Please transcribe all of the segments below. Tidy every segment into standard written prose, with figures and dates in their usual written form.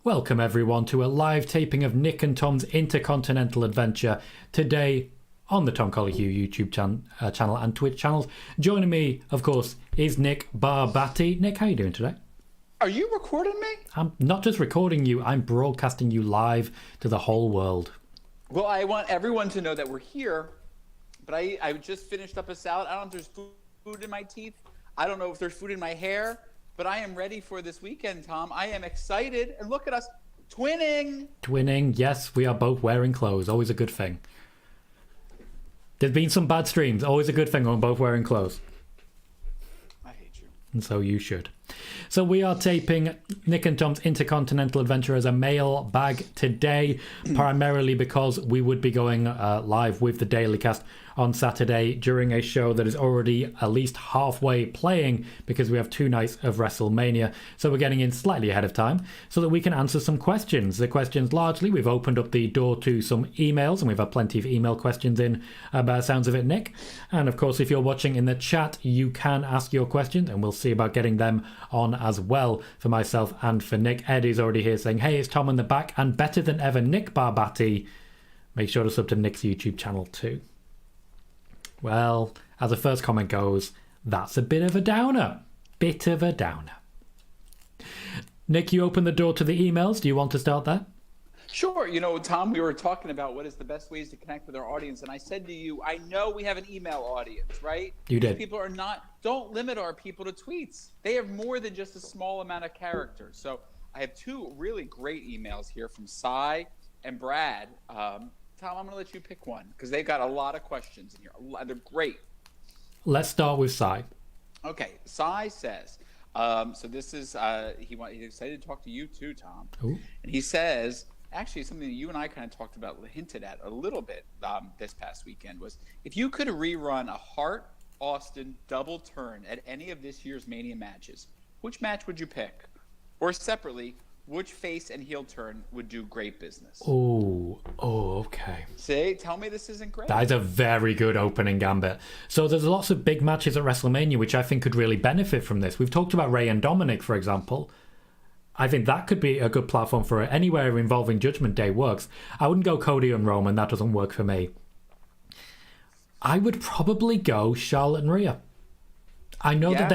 Welcome everyone to a live taping of Nick and Tom's Intercontinental adventure today on the Tom Colohue YouTube channel and Twitch channels. Joining me, of course, is Nick Barbatti. Nick, how are you doing today? Are you recording me? I'm not just recording you, I'm broadcasting you live to the whole world. Well, I want everyone to know that we're here, but I just finished up a salad. I don't know if there's food in my teeth. I don't know if there's food in my hair. But I am ready for this weekend, Tom. I am excited. And look at us, twinning. Twinning, yes, we are both wearing clothes. Always a good thing. There's been some bad streams. Always a good thing when both wearing clothes. I hate you. And so you should. So we are taping Nick and Tom's Intercontinental Adventure as a mailbag today, primarily because we would be going live with the Daily Cast on Saturday during a show that is already at least halfway playing because we have 2 nights of WrestleMania. So we're getting in slightly ahead of time so that we can answer some questions. The questions largely, we've opened up the door to some emails and we've had plenty of email questions in by the sounds of it, Nick. And of course, if you're watching in the chat, you can ask your questions and we'll see about getting them on as well for myself and for Nick. Ed is already here saying, hey, it's Tom in the back and better than ever, Nick Barbatti. Make sure to sub to Nick's YouTube channel too. Well, as the first comment goes, that's a bit of a downer. Bit of a downer. Nick, you opened the door to the emails. Do you want to start there? Sure. You know, Tom, we were talking about what is the best ways to connect with our audience. And I said to you, I know we have an email audience, right? You did. People are don't limit our people to tweets. They have more than just a small amount of characters. So I have 2 really great emails here from Cy and Brad. Tom, I'm going to let you pick one because they've got a lot of questions in here. They're great. Let's start with Cy. Okay. Cy says, so this is, he's excited to talk to you too, Tom. Ooh. And he says, actually something that you and I kind of talked about, hinted at a little bit this past weekend was, if you could rerun a Hart-Austin double turn at any of this year's Mania matches, which match would you pick? Or separately, which face and heel turn would do great business? Oh, okay. See, tell me this isn't great. That is a very good opening gambit. So there's lots of big matches at WrestleMania which I think could really benefit from this. We've talked about Rey and Dominic, for example. I think that could be a good platform for it. Anywhere involving Judgment Day works. I wouldn't go Cody and Roman. That doesn't work for me. I would probably go Charlotte and Rhea. I know that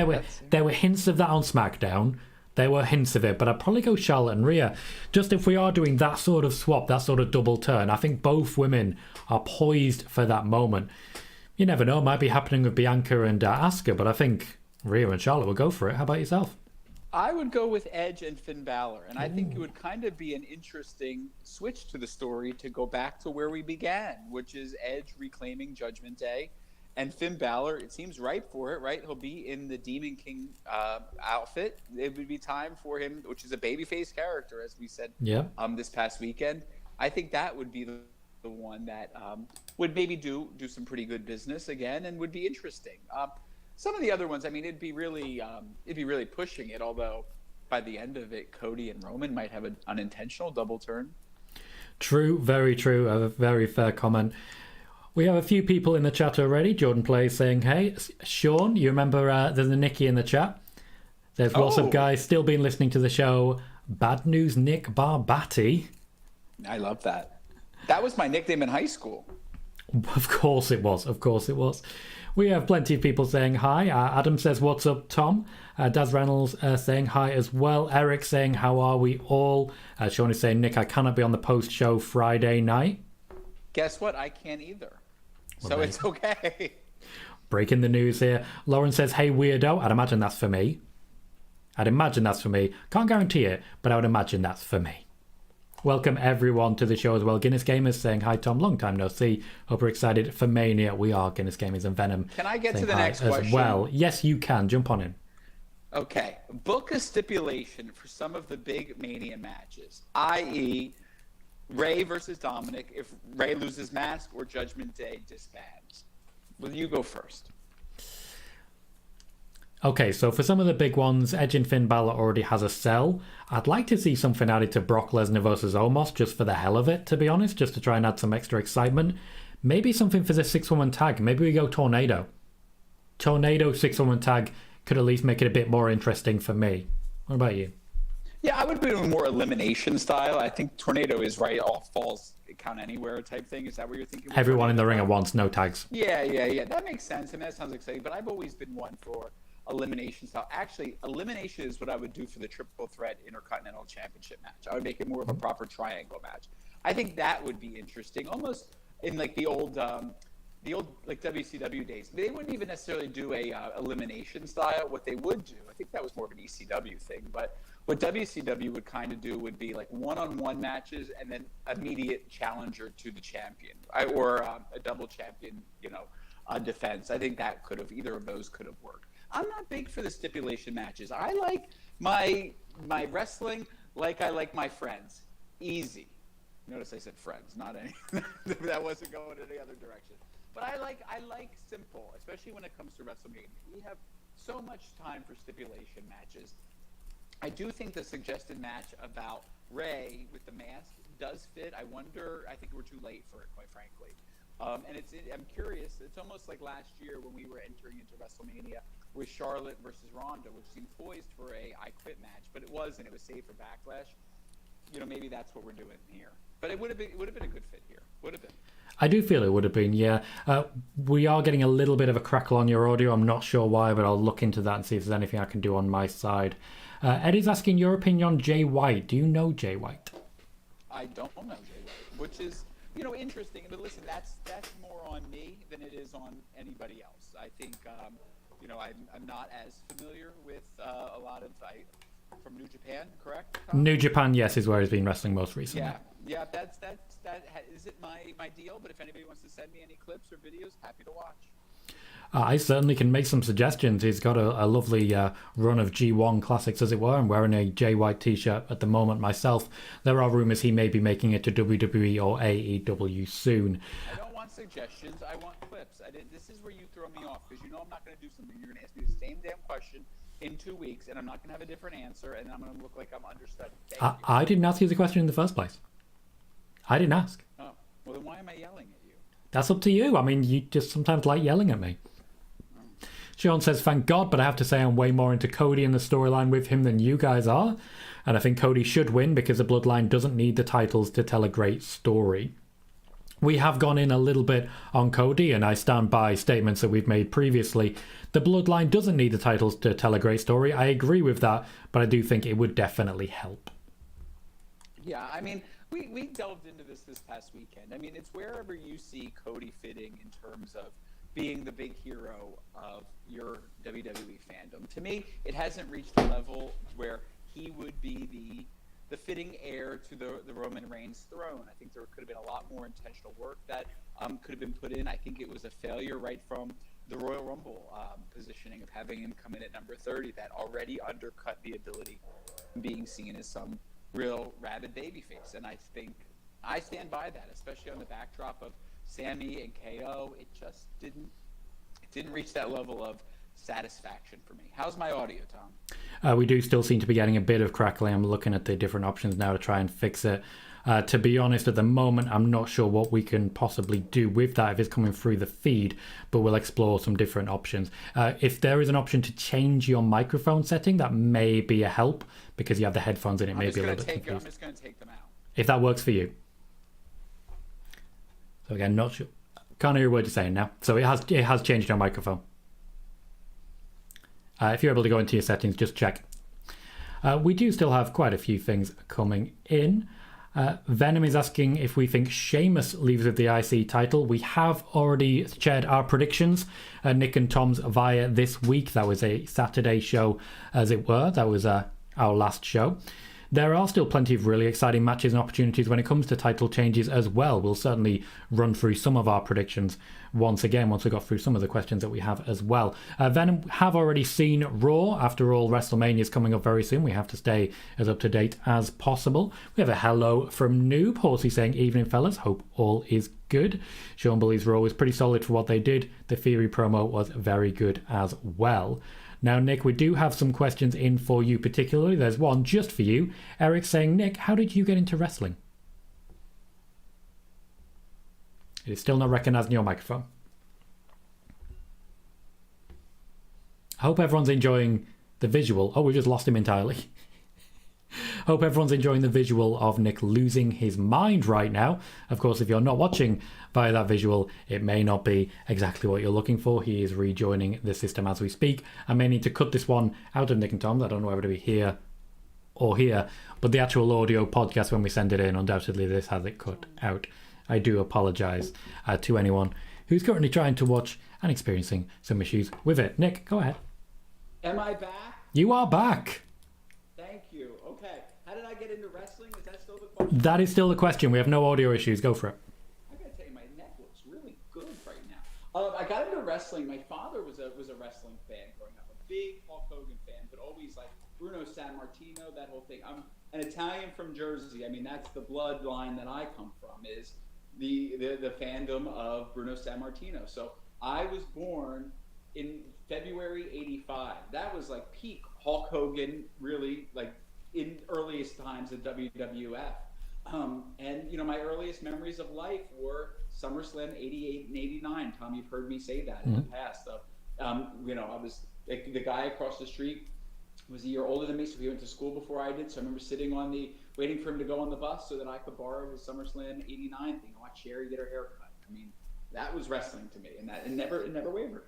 there were hints of that on SmackDown. There were hints of it, but I'd probably go Charlotte and Rhea. Just if we are doing that sort of swap, that sort of double turn, I think both women are poised for that moment. You never know, it might be happening with Bianca and Asuka, but I think Rhea and Charlotte will go for it. How about yourself? I would go with Edge and Finn Balor, and I think it would kind of be an interesting switch to the story to go back to where we began, which is Edge reclaiming Judgment Day. And Finn Balor, it seems ripe for it, right? He'll be in the Demon King outfit. It would be time for him, which is a babyface character, as we said this past weekend. I think that would be the one that would maybe do some pretty good business again and would be interesting. Some of the other ones, I mean, it'd be really pushing it, although by the end of it, Cody and Roman might have an unintentional double turn. True, very true. A very fair comment. We have a few people in the chat already. Jordan Plays saying, hey, Sean, you remember there's a Nicky in the chat. There's lots of guys still been listening to the show. Bad News Nick Barbatti. I love that. That was my nickname in high school. Of course it was. Of course it was. We have plenty of people saying hi. Adam says, what's up, Tom? Daz Reynolds saying hi as well. Eric saying, how are we all? Sean is saying, Nick, I cannot be on the post-show Friday night. Guess what? I can't either. So it's okay. Breaking the news here. Lauren says, hey, weirdo. I'd imagine that's for me. Can't guarantee it, but I would imagine that's for me. Welcome everyone to the show as well. Guinness Gamers saying, hi, Tom. Long time no see. Hope we're excited for Mania. We are Guinness Gamers and Venom. Can I get to the next question? Well, yes, you can. Jump on in. Okay. Book a stipulation for some of the big Mania matches, i.e., Rey versus Dominic if Rey loses mask or Judgment Day disbands. Will you go first? Okay, so for some of the big ones, Edge and Finn Balor already has a cell. I'd like to see something added to Brock Lesnar versus Omos just for the hell of it, to be honest, just to try and add some extra excitement. Maybe something for the 6-woman tag. Maybe we go Tornado. Tornado 6-woman tag could at least make it a bit more interesting for me. What about you? Yeah, I would be doing more elimination style. I think Tornado is right. All falls count anywhere type thing. Is that what you're thinking? Everyone in the ring at once, no tags. Yeah. That makes sense. I mean, that sounds exciting. But I've always been one for elimination style. Actually, elimination is what I would do for the triple threat Intercontinental Championship match. I would make it more of a proper triangle match. I think that would be interesting, almost in like the old like WCW days. They wouldn't even necessarily do a elimination style. What they would do, I think that was more of an ECW thing, but what WCW would kind of do would be like one-on-one matches and then immediate challenger to the champion, or a double champion, defense. I think that either of those could have worked. I'm not big for the stipulation matches. I like my wrestling like I like my friends. Easy. Notice I said friends, not any. That wasn't going in any other direction. But I like simple, especially when it comes to WrestleMania. We have so much time for stipulation matches. I do think the suggested match about Rey with the mask does fit. I think we're too late for it, quite frankly. And I'm curious. It's almost like last year when we were entering into WrestleMania with Charlotte versus Ronda, which seemed poised for a I Quit match, but it wasn't. It was saved for Backlash. Maybe that's what we're doing here. But it would have been a good fit here. Would have been. I do feel it would have been, yeah. We are getting a little bit of a crackle on your audio. I'm not sure why, but I'll look into that and see if there's anything I can do on my side. Eddie's asking your opinion on Jay White. Do you know Jay White? I don't know Jay White, which is, interesting. But listen, that's more on me than it is on anybody else. I think, I'm not as familiar with a lot of from New Japan, correct, Tom? New Japan, yes, is where he's been wrestling most recently. Yeah, that isn't my deal. But if anybody wants to send me any clips or videos, happy to watch. I certainly can make some suggestions. He's got a lovely run of G1 classics, as it were. I'm wearing a Jay White t-shirt at the moment myself. There are rumours he may be making it to WWE or AEW soon. I don't want suggestions. I want clips. This is where you throw me off, because I'm not going to do something. You're going to ask me the same damn question in 2 weeks, and I'm not going to have a different answer, and I'm going to look like I'm understudied. I didn't ask you the question in the first place. I didn't ask. Oh, well then why am I yelling at you? That's up to you. I mean, you just sometimes like yelling at me. Sean says, thank God, but I have to say I'm way more into Cody and the storyline with him than you guys are. And I think Cody should win because the Bloodline doesn't need the titles to tell a great story. We have gone in a little bit on Cody, and I stand by statements that we've made previously. The Bloodline doesn't need the titles to tell a great story. I agree with that, but I do think it would definitely help. Yeah, I mean, we delved into this past weekend. I mean, it's wherever you see Cody fitting in terms of being the big hero of your WWE fandom. To me, it hasn't reached the level where he would be the fitting heir to the Roman Reigns throne. I think there could have been a lot more intentional work that could have been put in. I think it was a failure right from the Royal Rumble positioning of having him come in at number 30 that already undercut the ability of being seen as some real rabid babyface. And I think I stand by that, especially on the backdrop of Sammy and KO. It just didn't reach that level of satisfaction for me. How's my audio, Tom? We do still seem to be getting a bit of crackling. I'm looking at the different options now to try and fix it. To be honest, at the moment, I'm not sure what we can possibly do with that if it's coming through the feed, but we'll explore some different options. If there is an option to change your microphone setting, that may be a help because you have the headphones in. It may be a little bit confused. I'm just going to take them out. If that works for you. So again, not sure. Can't hear a word you're saying now. So it has changed your microphone. If you're able to go into your settings, just check. We do still have quite a few things coming in. Venom is asking if we think Sheamus leaves with the IC title. We have already shared our predictions, Nick and Tom's, via this week. That was a Saturday show, as it were. That was our last show. There are still plenty of really exciting matches and opportunities when it comes to title changes as well. We'll certainly run through some of our predictions once we got through some of the questions that we have as well. Venom have already seen Raw. After all, WrestleMania is coming up very soon. We have to stay as up to date as possible. We have a hello from Noob. Horsey saying, evening fellas, hope all is good. Sean believes Raw was pretty solid for what they did. The Theory promo was very good as well. Now, Nick, we do have some questions in for you particularly. There's one just for you. Eric saying, Nick, how did you get into wrestling? It is still not recognising your microphone. I hope everyone's enjoying the visual. Oh, we just lost him entirely. Hope everyone's enjoying the visual of Nick losing his mind right now. Of course, if you're not watching via that visual, it may not be exactly what you're looking for. He is rejoining the system as we speak. I may need to cut this one out of Nick and Tom's. I don't know whether to be here or here, but the actual audio podcast, when we send it in, undoubtedly this has it cut out. I do apologise to anyone who's currently trying to watch and experiencing some issues with it. Nick, go ahead. Am I back? You are back. Thank you. Okay. How did I get into wrestling? Is that still the question? That is still the question. We have no audio issues. Go for it. I gotta tell you, my neck looks really good right now. I got into wrestling. My father was a wrestling fan growing up, a big Hulk Hogan fan, but always like Bruno Sammartino, that whole thing. I'm an Italian from Jersey. I mean, that's the bloodline that I come from, is the fandom of Bruno Sammartino. So I was born in February '85. That was like peak Hulk Hogan, really, like in earliest times of WWF. And my earliest memories of life were SummerSlam '88 and '89. Tom, you've heard me say that in the past. I was like, the guy across the street was a year older than me, so he went to school before I did. So I remember sitting waiting for him to go on the bus so that I could borrow his SummerSlam '89 thing. I watched Sherry get her hair cut. I mean, that was wrestling to me, and it never wavered.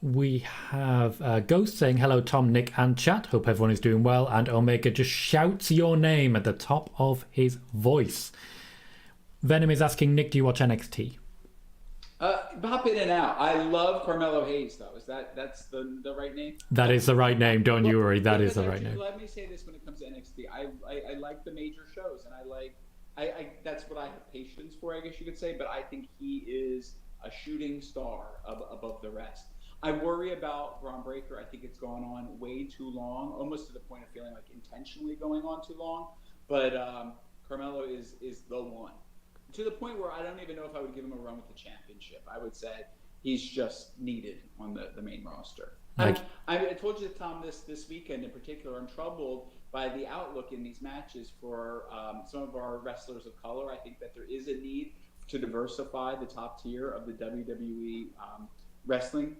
We have Ghost saying, hello, Tom, Nick, and chat. Hope everyone is doing well. And Omega just shouts your name at the top of his voice. Venom is asking, Nick, do you watch NXT? Pop in and out. I love Carmelo Hayes, though. That's the right name? That is the right name. Don't you worry. That is the right name. Let me say this when it comes to NXT. I like the major shows, and I that's what I have patience for, I guess you could say. But I think he is a shooting star above the rest. I worry about Braun Breaker. I think it's gone on way too long, almost to the point of feeling like intentionally going on too long. But Carmelo is the one. To the point where I don't even know if I would give him a run with the championship. I would say he's just needed on the main roster. I told you, Tom, this weekend in particular, I'm troubled by the outlook in these matches for some of our wrestlers of color. I think that there is a need to diversify the top tier of the WWE wrestling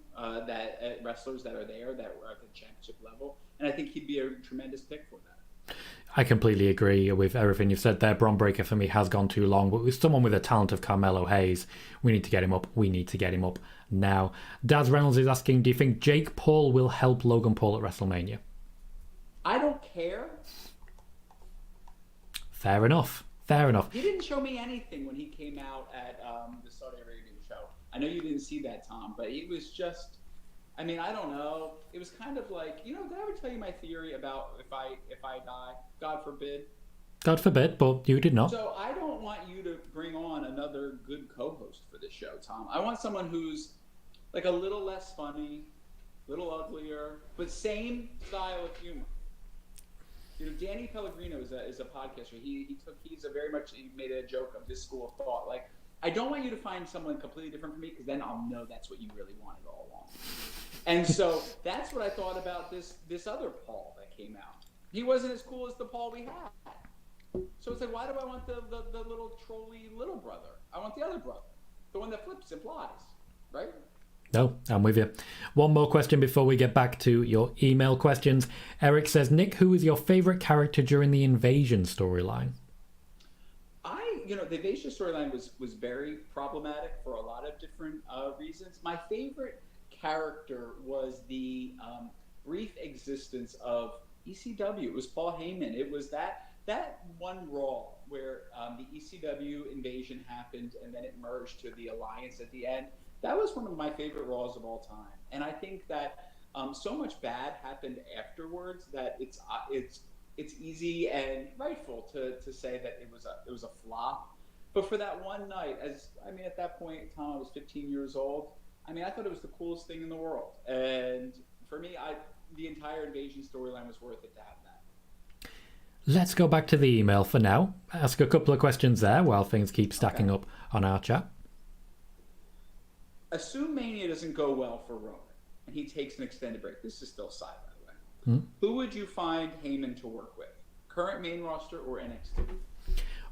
wrestlers that are there, that are at the championship level. And I think he'd be a tremendous pick for that. I completely agree with everything you've said there. Braun Breaker for me has gone too long, but with someone with the talent of Carmelo Hayes, we need to get him up. We need to get him up now. Daz Reynolds is asking, do you think Jake Paul will help Logan Paul at WrestleMania? I don't care. Fair enough. He didn't show me anything when he came out at the Saudi Arabian show. I know you didn't see that, Tom, but he was just, I mean, I don't know. It was kind of like, did I ever tell you my theory about if I die, God forbid? God forbid, but you did not. So I don't want you to bring on another good co-host for this show, Tom. I want someone who's like a little less funny, a little uglier, but same style of humor. Danny Pellegrino is a podcaster. He made a joke of this school of thought. Like, I don't want you to find someone completely different from me, because then I'll know that's what you really wanted all along. And so that's what I thought about this other Paul that came out. He wasn't as cool as the Paul we had. So it's like, why do I want the little trolly little brother? I want the other brother, the one that flips and flies, right? No, I'm with you. One more question before we get back to your email questions. Eric says, Nick, who is your favourite character during the Invasion storyline? The Invasion storyline was very problematic for a lot of different reasons. My favorite character was the brief existence of ECW. It was Paul Heyman. It was that one Raw where the ECW invasion happened and then it merged to the Alliance at the end. That was one of my favorite Raws of all time. And I think that so much bad happened afterwards that it's easy and rightful to say that it was a flop. But for that one night, at that point, Tom, I was 15 years old. I thought it was the coolest thing in the world. And for me, the entire Invasion storyline was worth it to have that. Let's go back to the email for now. Ask a couple of questions there while things keep stacking up on our chat. Assume Mania doesn't go well for Roman, and he takes an extended break. This is still side, by the way. Who would you find Heyman to work with? Current main roster or NXT?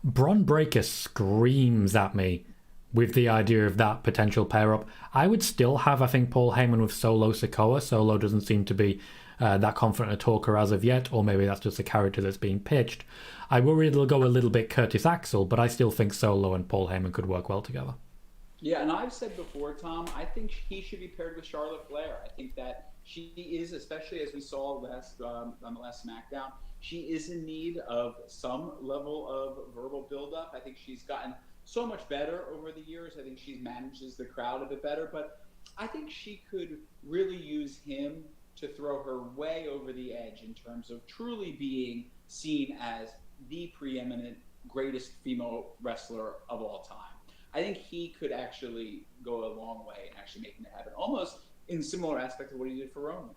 Braun Breaker screams at me with the idea of that potential pair-up. I would still have, I think, Paul Heyman with Solo Sikoa. Solo doesn't seem to be that confident a talker as of yet, or maybe that's just a character that's being pitched. I worry it'll go a little bit Curtis Axel, but I still think Solo and Paul Heyman could work well together. Yeah, and I've said before, Tom, I think he should be paired with Charlotte Flair. I think that she is, especially as we saw on the last SmackDown, she is in need of some level of verbal buildup. I think she's gotten so much better over the years. I think she manages the crowd a bit better, but I think she could really use him to throw her way over the edge in terms of truly being seen as the preeminent greatest female wrestler of all time. I think he could actually go a long way in actually making it happen, almost in similar aspect of what he did for Roman.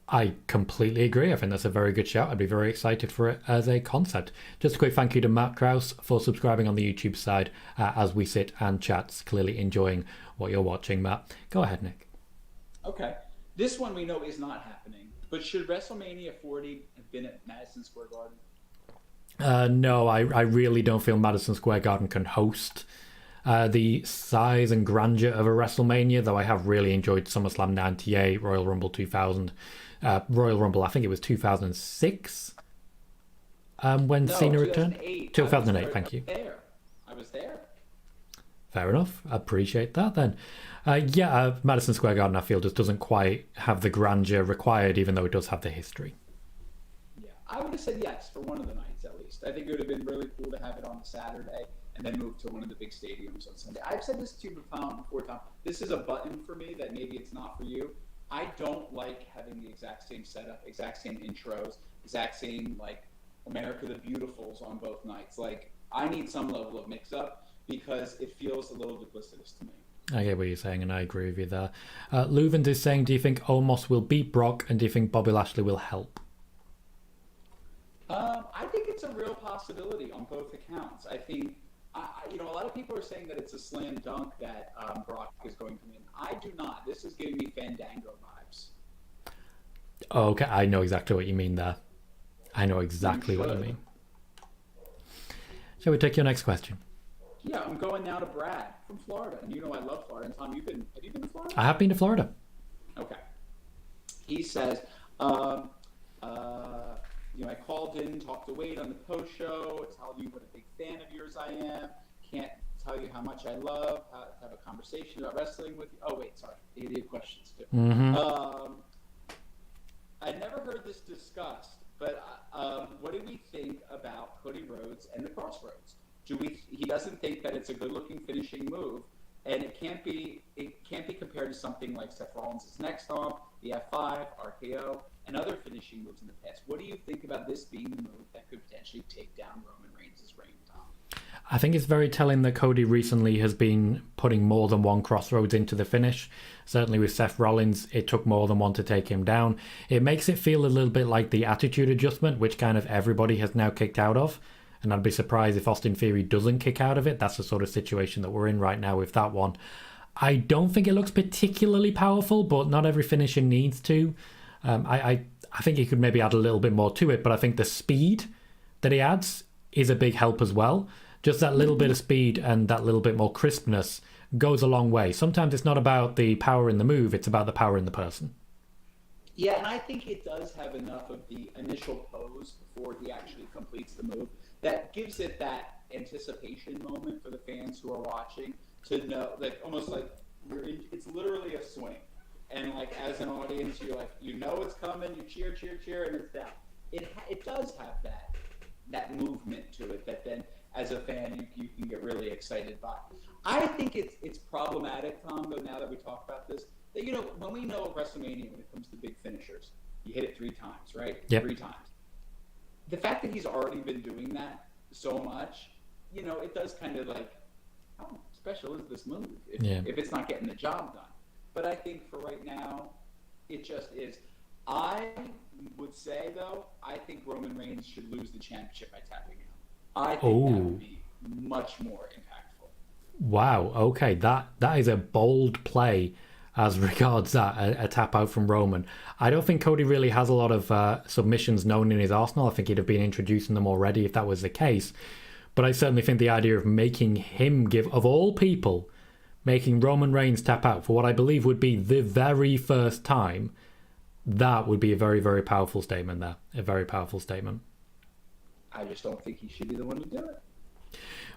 I completely agree. I think that's a very good shout. I'd be very excited for it as a concept. Just a quick thank you to Matt Krause for subscribing on the YouTube side as we sit and chat. Clearly enjoying what you're watching, Matt. Go ahead, Nick. Okay. This one we know is not happening, but should WrestleMania 40 have been at Madison Square Garden? No, I really don't feel Madison Square Garden can host the size and grandeur of a WrestleMania, though I have really enjoyed SummerSlam 98, Royal Rumble 2000, Royal Rumble, I think it was 2006 when Cena returned. 2008, thank you. I was there. Fair enough. I appreciate that then. Madison Square Garden, I feel, just doesn't quite have the grandeur required, even though it does have the history. Yeah, I would have said yes for one of the nights at least. I think it would have been really cool to have it on a Saturday and then move to one of the big stadiums on Sunday. I've said this to you before, Tom. This is a button for me that maybe it's not for you. I don't like having the exact same setup, exact same intros, exact same, like, America the Beautifuls on both nights. Like, I need some level of mix-up because it feels a little duplicitous to me. I get what you're saying, and I agree with you there. Leuven is saying, do you think Omos will beat Brock, and do you think Bobby Lashley will help? I think it's a real possibility on both accounts. I think, a lot of people are saying that it's a slam dunk that Brock is going to win. I do not. This is giving me Fandango vibes. Okay, I know exactly what you mean there. I know exactly what you mean. Shall we take your next question? Yeah, I'm going now to Brad from Florida. And you know I love Florida. And Tom, have you been to Florida? I have been to Florida. Okay. He says, I called in, talked to Wade on the post show, tell you what a big fan of yours I am. Can't tell you how much I love, have a conversation about wrestling with you. Oh, wait, sorry. You have questions too. Mm-hmm. I never heard this discussed, but what do we think about Cody Rhodes and the Crossroads? He doesn't think that it's a good-looking finishing move, and it can't be compared to something like Seth Rollins' next stomp, the F5, RKO, and other finishing moves in the past. What do you think about this being the move that could potentially take down Roman Reigns' reign, Tom? I think it's very telling that Cody recently has been putting more than one Crossroads into the finish. Certainly with Seth Rollins, it took more than one to take him down. It makes it feel a little bit like the Attitude Adjustment, which kind of everybody has now kicked out of. And I'd be surprised if Austin Theory doesn't kick out of it. That's the sort of situation that we're in right now with that one. I don't think it looks particularly powerful, but not every finisher needs to. I think he could maybe add a little bit more to it, but I think the speed that he adds is a big help as well. Just that little bit of speed and that little bit more crispness goes a long way. Sometimes it's not about the power in the move, it's about the power in the person. Yeah, and I think it does have enough of the initial pose before he actually completes the move that gives it that anticipation moment for the fans who are watching to know, like, almost like it's literally a swing. And, like, as an audience, you're like, you know it's coming, you cheer, cheer, cheer, and it's down. It does have that movement to it that then, as a fan, you can get really excited by. I think it's problematic, Tom, though, now that we talk about this, that, when we know WrestleMania, when it comes to big finishers, you hit it 3 times, right? Yep. 3 times. The fact that he's already been doing that so much, it does kind of like, how special is this move if it's not getting the job done? But I think for right now, it just is. I would say, though, I think Roman Reigns should lose the championship by tapping out. I think that would be much more impactful. Wow, okay, that is a bold play as regards that, a tap out from Roman. I don't think Cody really has a lot of submissions known in his arsenal. I think he'd have been introducing them already if that was the case. But I certainly think the idea of making him give, of all people, making Roman Reigns tap out for what I believe would be the very first time That would be a very, very powerful statement there. A very powerful statement. I just don't think he should be the one to do it.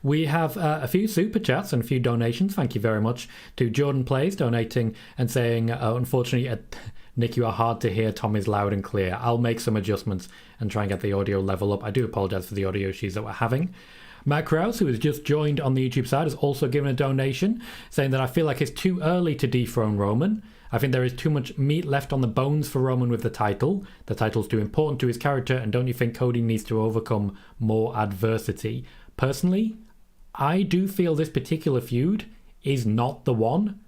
We have a few super chats and a few donations. Thank you very much to Jordan Plays donating and saying, unfortunately, Nick, you are hard to hear. Tom is loud and clear. I'll make some adjustments and try and get the audio level up. I do apologize for the audio issues that we're having. Matt Krause, who has just joined on the YouTube side, has also given a donation saying that I feel like it's too early to dethrone Roman. I think there is too much meat left on the bones for Roman with the title. The title's too important to his character, and don't you think Cody needs to overcome more adversity? Personally, I do feel this particular feud is not the one,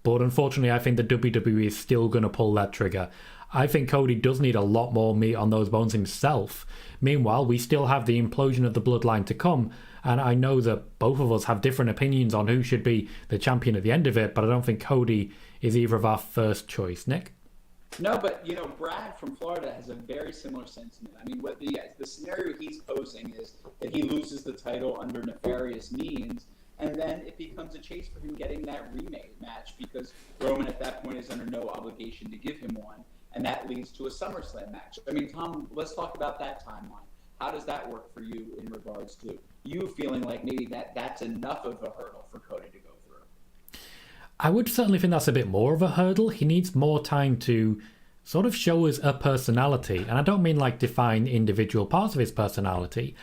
but unfortunately I think the WWE is still going to pull that trigger. I think Cody does need a lot more meat on those bones himself. Meanwhile, we still have the implosion of the bloodline to come, and I know that both of us have different opinions on who should be the champion at the end of it, but I don't think Cody is either of our first choice. Nick? No, but, Brad from Florida has a very similar sentiment. I mean, what the scenario he's posing is that he loses the title under nefarious means, and then it becomes a chase for him getting that remade match because Roman at that point is under no obligation to give him one, and that leads to a SummerSlam match. I mean, Tom, let's talk about that timeline. How does that work for you in regards to you feeling like maybe that's enough of a hurdle for Cody to go through? I would certainly think that's a bit more of a hurdle. He needs more time to sort of show us a personality. And I don't mean like define individual parts of his personality.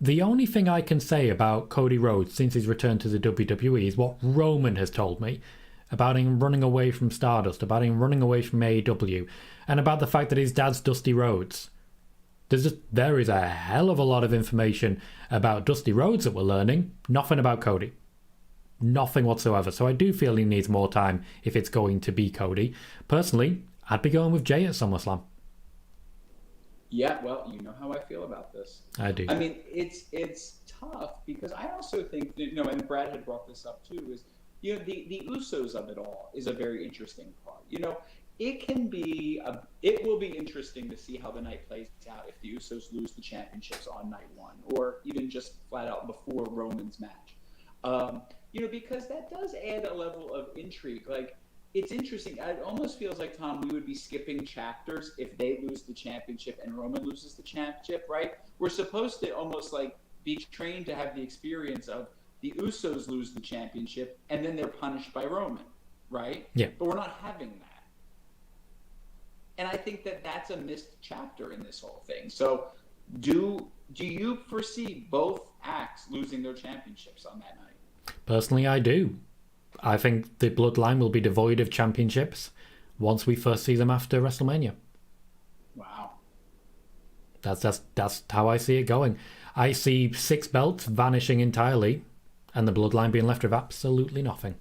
The only thing I can say about Cody Rhodes since his return to the WWE is what Roman has told me about him running away from Stardust, about him running away from AEW, and about the fact that his dad's Dusty Rhodes. There is a hell of a lot of information about Dusty Rhodes that we're learning. Nothing about Cody. Nothing whatsoever. So I do feel he needs more time if it's going to be Cody. Personally, I'd be going with Jay at SummerSlam. Yeah, well, you know how I feel about this. I do. I mean, it's tough because I also think, and Brad had brought this up too, is, the Usos of it all is a very interesting part. It will be interesting to see how the night plays out if the Usos lose the championships on night one, or even just flat out before Roman's match. Because that does add a level of intrigue. Like, it's interesting. It almost feels like, Tom, we would be skipping chapters if they lose the championship and Roman loses the championship, right? We're supposed to almost like be trained to have the experience of the Usos lose the championship and then they're punished by Roman, right? Yeah. But we're not having that. And I think that that's a missed chapter in this whole thing. So do you foresee both acts losing their championships on that night? Personally, I do. I think the bloodline will be devoid of championships once we first see them after WrestleMania. Wow. That's how I see it going. I see 6 belts vanishing entirely and the bloodline being left with absolutely nothing.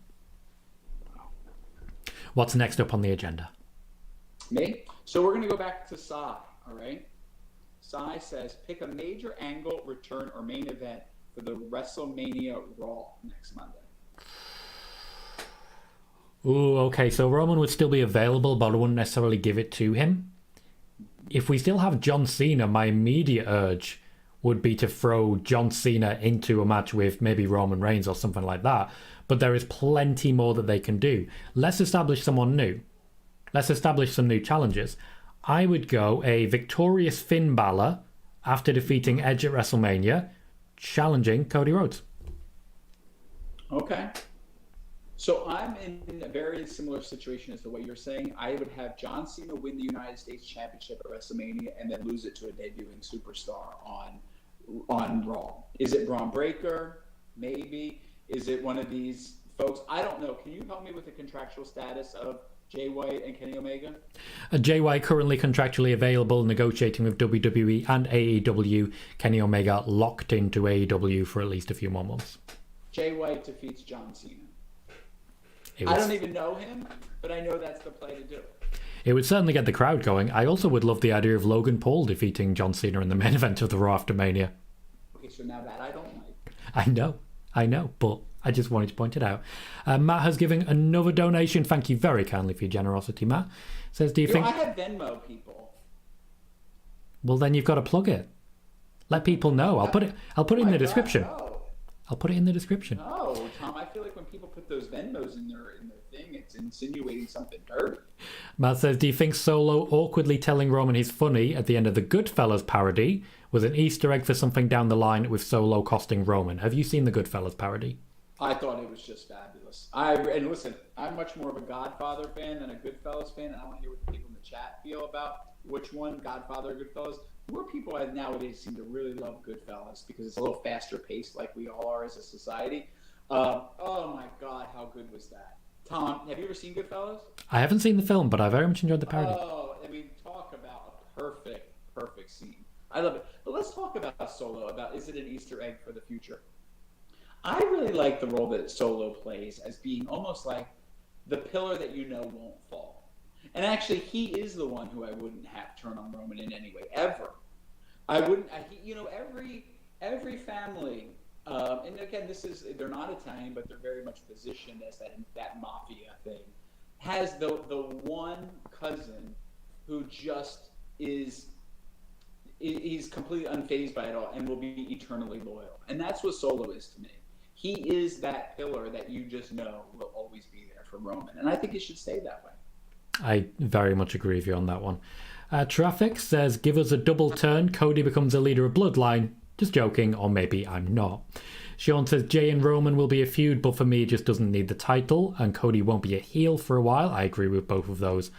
Wow. What's next up on the agenda? Me? So we're going to go back to Sai, all right? Sai says, pick a major angle, return, or main event for the WrestleMania Raw next Monday. Ooh, okay, so Roman would still be available, but I wouldn't necessarily give it to him. If we still have John Cena, my immediate urge would be to throw John Cena into a match with maybe Roman Reigns or something like that. But there is plenty more that they can do. Let's establish someone new. Let's establish some new challenges. I would go a victorious Finn Balor after defeating Edge at WrestleMania, challenging Cody Rhodes. Okay. So I'm in a very similar situation as the way you're saying. I would have John Cena win the United States Championship at WrestleMania and then lose it to a debuting superstar on Raw. Is it Braun Breaker? Maybe. Is it one of these folks? I don't know. Can you help me with the contractual status of Jay White and Kenny Omega? Jay White currently contractually available, negotiating with WWE and AEW. Kenny Omega locked into AEW for at least a few more months. Jay White defeats John Cena. I don't even know him, but I know that's the play to do. It would certainly get the crowd going. I also would love the idea of Logan Paul defeating John Cena in the main event of the Raw after Mania. Okay, so now that I don't like. I know, but I just wanted to point it out. Matt has given another donation. Thank you very kindly for your generosity, Matt. Says, do you think... I have Venmo people. Well, then you've got to plug it. Let people know. I'll put it in the description. No. I'll put it in the description. No, Tom, I feel like when people put those Venmos in their anything. It's insinuating something dirty. Matt says, do you think Solo awkwardly telling Roman he's funny at the end of the Goodfellas parody was an Easter egg for something down the line with Solo costing Roman? Have you seen the Goodfellas parody? I thought it was just fabulous. And listen, I'm much more of a Godfather fan than a Goodfellas fan, and I want to hear what the people in the chat feel about which one, Godfather or Goodfellas. More people nowadays seem to really love Goodfellas because it's a little faster paced, like we all are as a society. Oh my God, how good was that? Tom, have you ever seen Goodfellas? I haven't seen the film, but I very much enjoyed the parody. Oh, I mean, talk about a perfect scene. I love it. But let's talk about Solo, about is it an Easter egg for the future? I really like the role that Solo plays as being almost like the pillar that you know won't fall. And actually, he is the one who I wouldn't have turn on Roman in any way, ever. I wouldn't, every family, and again, they're not Italian, but they're very much positioned as that mafia thing, has the one cousin who just he's completely unfazed by it all and will be eternally loyal. And that's what Solo is to me. He is that pillar that you just know will always be there for Roman. And I think it should stay that way. I very much agree with you on that one. Traffic says, give us a double turn. Cody becomes a leader of Bloodline. Just joking, or maybe I'm not. Sean says, Jay and Roman will be a feud, but for me it just doesn't need the title. And Cody won't be a heel for a while. I agree with both of those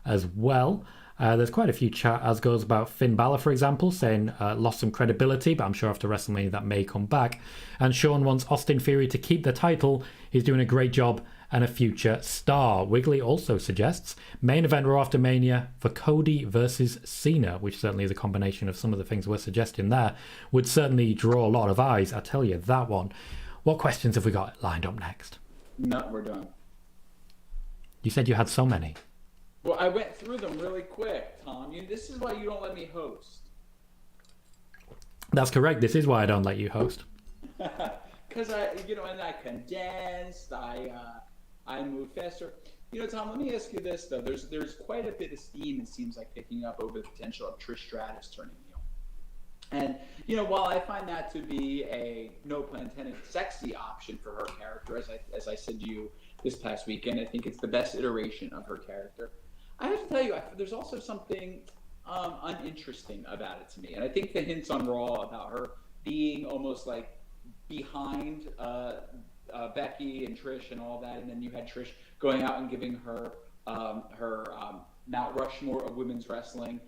as well. There's quite a few chat as goes about Finn Balor, for example, saying lost some credibility, but I'm sure after WrestleMania that may come back. And Sean wants Austin Theory to keep the title. He's doing a great job and a future star. Wiggly also suggests main event Raw after Mania for Cody versus Cena, which certainly is a combination of some of the things we're suggesting there, would certainly draw a lot of eyes. I tell you, that one. What questions have we got lined up next? No, we're done. You said you had so many. Well, I went through them really quick, Tom. This is why you don't let me host. That's correct. This is why I don't let you host. Because and I condensed, I moved faster. Tom, let me ask you this though. There's quite a bit of steam it seems like picking up over the potential of Trish Stratus turning heel. And while I find that to be a, no pun intended, sexy option for her character, as I said to you this past weekend, I think it's the best iteration of her character. I have to tell you, there's also something uninteresting about it to me. And I think the hints on Raw about her being almost like behind Becky and Trish and all that, and then you had Trish going out and giving her Mount Rushmore of women's wrestling.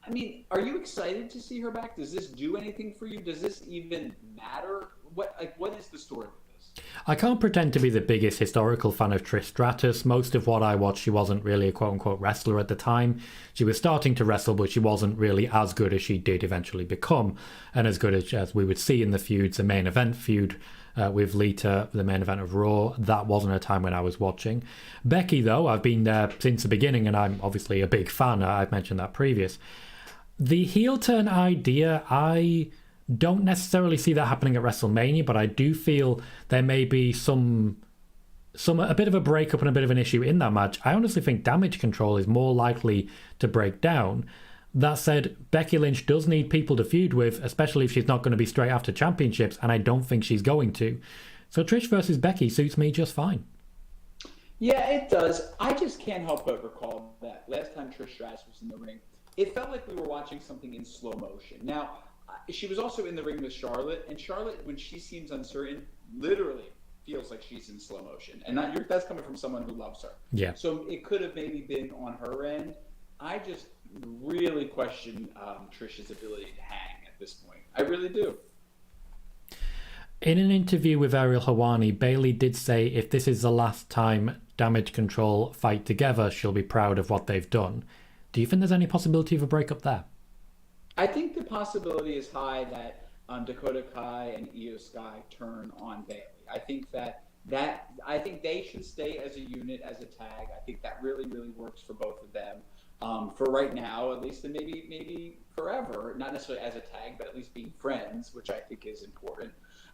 I mean, are you excited to see her back? Does this do anything for you? Does this even matter? What is the story with this? I can't pretend to be the biggest historical fan of Trish Stratus. Most of what I watched, she wasn't really a quote-unquote wrestler at the time. She was starting to wrestle, but she wasn't really as good as she did eventually become, and as good as we would see in the feuds, the main event feud with Lita, the main event of Raw. That wasn't a time when I was watching. Becky, though, I've been there since the beginning, and I'm obviously a big fan. I've mentioned that previous. The heel turn idea, I don't necessarily see that happening at WrestleMania, but I do feel there may be a bit of a breakup and a bit of an issue in that match. I honestly think Damage Control is more likely to break down. That said, Becky Lynch does need people to feud with, especially if she's not going to be straight after championships, and I don't think she's going to. So Trish versus Becky suits me just fine. Yeah, it does. I just can't help but recall that last time Trish Stratus was in the ring, it felt like we were watching something in slow motion. Now, she was also in the ring with Charlotte, and Charlotte, when she seems uncertain, literally feels like she's in slow motion. And that's coming from someone who loves her. Yeah. So it could have maybe been on her end. I just really question Trish's ability to hang at this point. I really do. In an interview with Ariel Helwani, Bayley did say if this is the last time Damage Control fight together, she'll be proud of what they've done. Do you think there's any possibility of a breakup there? I think the possibility is high that Dakota Kai and Io Sky turn on Bayley. I think I think they should stay as a unit, as a tag. I think that really, really works for both of them. For right now, at least, and maybe forever. Not necessarily as a tag, but at least being friends, which I think is important.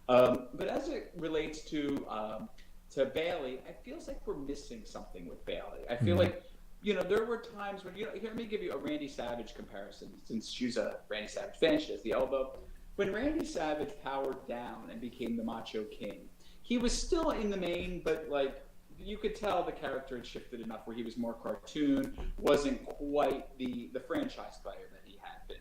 But as it relates to Bayley, it feels like we're missing something with Bayley. I feel like, there were times when, here, let me give you a Randy Savage comparison, since she's a Randy Savage fan, she has the elbow. When Randy Savage powered down and became the Macho King, he was still in the main, but you could tell the character had shifted enough where he was more cartoon, wasn't quite the franchise player that he had been.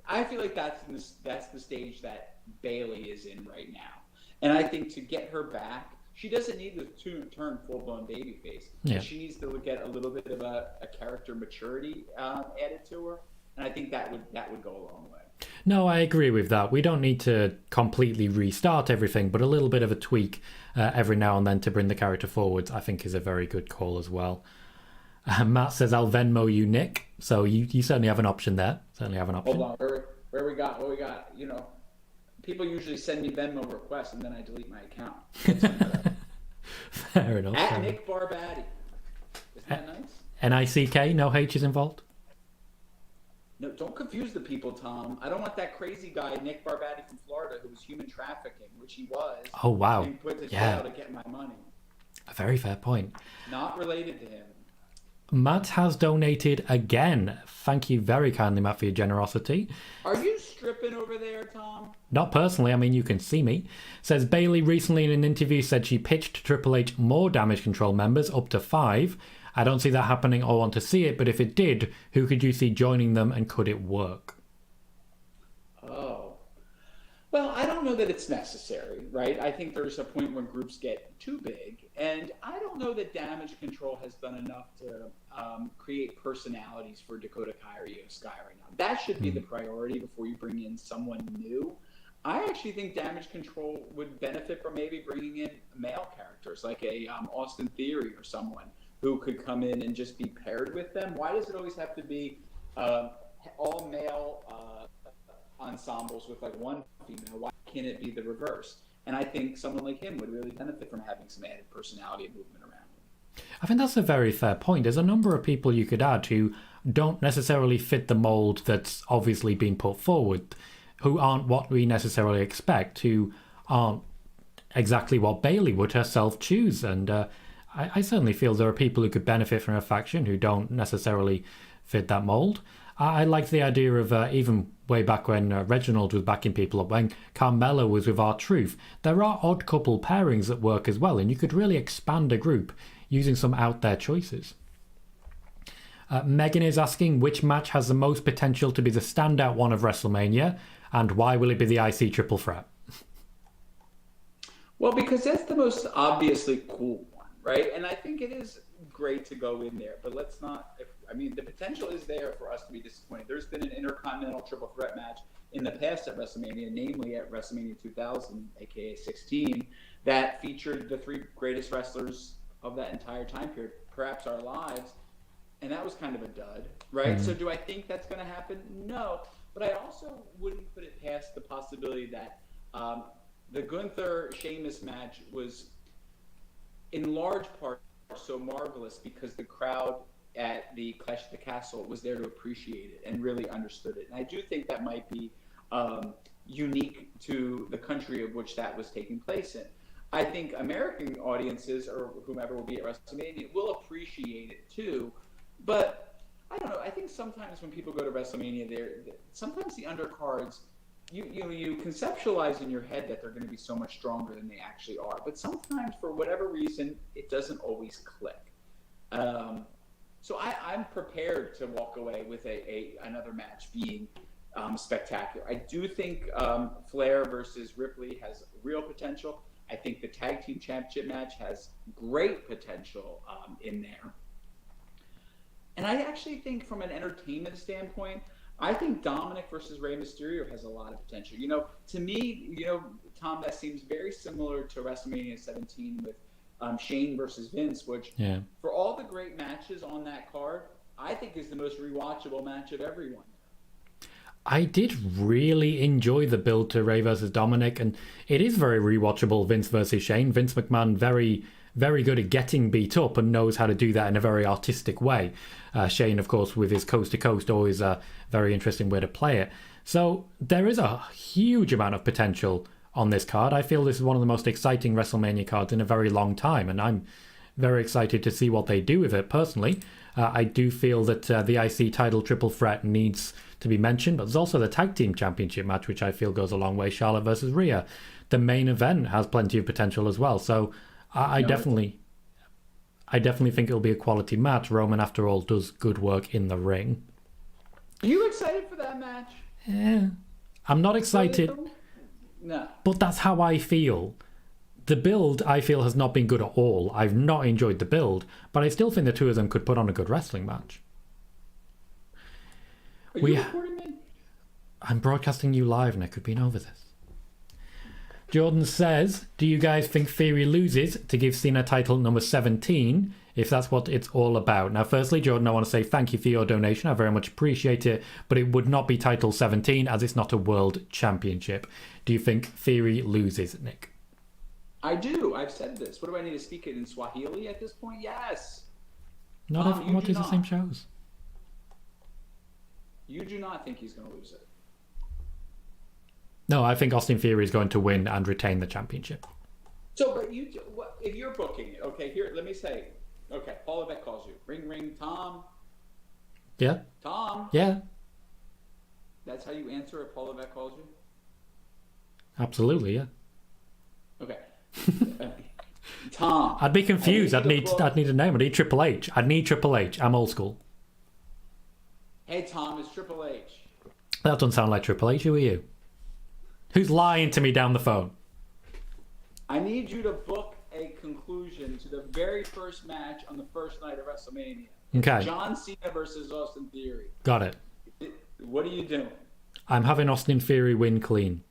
I feel like that's the stage that Bayley is in right now. And I think to get her back, she doesn't need to turn full-blown babyface. Yeah. She needs to get a little bit of a character maturity added to her, and I think that would go a long way. No, I agree with that. We don't need to completely restart everything, but a little bit of a tweak every now and then to bring the character forwards, I think, is a very good call as well. Matt says, I'll Venmo you, Nick. So you certainly have an option there. Certainly have an option. Hold on. Where we got? What we got? You know, people usually send me Venmo requests, and then I delete my account. Fair enough. At Nick Barbatti. Isn't that nice? N-I-C-K, no H's involved? No, don't confuse the people, Tom. I don't want that crazy guy, Nick Barbatti from Florida, who was human trafficking, which he was. Oh, wow. And put to jail to get my money. A very fair point. Not related to him. Matt has donated again. Thank you very kindly, Matt, for your generosity. Are you stripping over there, Tom? Not personally. I mean, you can see me. Says Bayley recently in an interview said she pitched Triple H more Damage Control members, up to 5. I don't see that happening or want to see it, but if it did, who could you see joining them and could it work? Oh. Well, I don't know that it's necessary, right? I think there's a point when groups get too big, and I don't know that Damage Control has done enough to create personalities for Dakota Kai or Io Sky right now. That should be the priority before you bring in someone new. I actually think Damage Control would benefit from maybe bringing in male characters, like a Austin Theory or someone who could come in and just be paired with them. Why does it always have to be all male ensembles with like one female? Why can't it be the reverse? And I think someone like him would really benefit from having some added personality and movement around him. I think that's a very fair point. There's a number of people you could add who don't necessarily fit the mold that's obviously been put forward, who aren't what we necessarily expect, who aren't exactly what Bayley would herself choose. And I certainly feel there are people who could benefit from a faction who don't necessarily fit that mold. I like the idea of even way back when Reginald was backing people up, when Carmella was with R-Truth. There are odd couple pairings that work as well, and you could really expand a group using some out there choices. Megan is asking which match has the most potential to be the standout one of WrestleMania, and why will it be the IC triple threat? Well, because that's the most obviously cool one, right? And I think it is great to go in there, but let's not. The potential is there for us to be disappointed. There's been an Intercontinental triple threat match in the past at WrestleMania, namely at WrestleMania 2000, aka 16, that featured the 3 greatest wrestlers of that entire time period, perhaps our lives, and that was kind of a dud, right? Mm-hmm. So do I think that's going to happen? No, but I also wouldn't put it past the possibility that the Gunther-Sheamus match was in large part so marvelous because the crowd at the Clash at the Castle was there to appreciate it and really understood it. And I do think that might be unique to the country of which that was taking place in. I think American audiences or whomever will be at WrestleMania will appreciate it too. But I don't know. I think sometimes when people go to WrestleMania, sometimes the undercards, you conceptualize in your head that they're going to be so much stronger than they actually are. But sometimes, for whatever reason, it doesn't always click. So I'm prepared to walk away with another match being spectacular. I do think Flair versus Ripley has real potential. I think the Tag Team Championship match has great potential in there. And I actually think from an entertainment standpoint, I think Dominic versus Rey Mysterio has a lot of potential. To me, Tom, that seems very similar to WrestleMania 17 with Shane versus Vince, which for all the great matches on that card, I think is the most rewatchable match of everyone. I did really enjoy the build to Rey versus Dominic, and it is very rewatchable, Vince versus Shane. Vince McMahon very, very good at getting beat up and knows how to do that in a very artistic way. Shane, of course, with his coast-to-coast, always a very interesting way to play it. So there is a huge amount of potential on this card. I feel this is one of the most exciting WrestleMania cards in a very long time, and I'm very excited to see what they do with it personally. I do feel that the IC title triple threat needs to be mentioned, but there's also the Tag Team Championship match, which I feel goes a long way, Charlotte versus Rhea. The main event has plenty of potential as well, so I definitely... I definitely think it'll be a quality match. Roman, after all, does good work in the ring. Are you excited for that match? Yeah. I'm not excited, No. but that's how I feel. The build, I feel, has not been good at all. I've not enjoyed the build, but I still think the two of them could put on a good wrestling match. Are you recording me? I'm broadcasting you live, Nick. We've been over this. Jordan says, do you guys think Theory loses to give Cena title number 17, if that's what it's all about? Now, firstly, Jordan, I want to say thank you for your donation. I very much appreciate it, but it would not be title 17 as it's not a world championship. Do you think Theory loses, Nick? I do. I've said this. What do I need to speak it in Swahili at this point? Yes. Not everyone watches the same shows. You do not think he's going to lose it? No, I think Austin Theory is going to win and retain the championship. So, but if you're booking it, okay, here, let me say, okay, Paul Levesque calls you. Ring, ring, Tom. Yeah? Tom. Yeah. That's how you answer if Paul Levesque calls you? Absolutely, yeah. Okay. Tom. I'd be confused. I'd need a name. I'd need Triple H. I'd need Triple H. I'm old school. Hey, Tom, it's Triple H. That doesn't sound like Triple H. Who are you? Who's lying to me down the phone? I need you to book a conclusion to the very first match on the first night of WrestleMania. Okay. John Cena versus Austin Theory. Got it. What are you doing? I'm having Austin Theory win clean.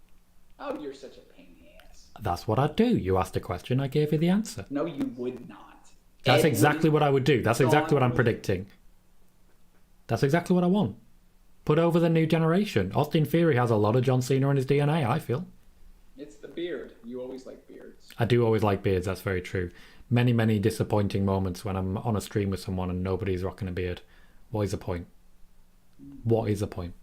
Oh, you're such a pain in the ass. That's what I'd do. You asked a question, I gave you the answer. No, you would not. That's exactly what I would do. That's exactly what I'm predicting. That's exactly what I want. Put over the new generation. Austin Theory has a lot of John Cena in his DNA, I feel. It's the beard. You always like beards. I do always like beards, that's very true. Many, many disappointing moments when I'm on a stream with someone and nobody's rocking a beard. What is the point? What is the point?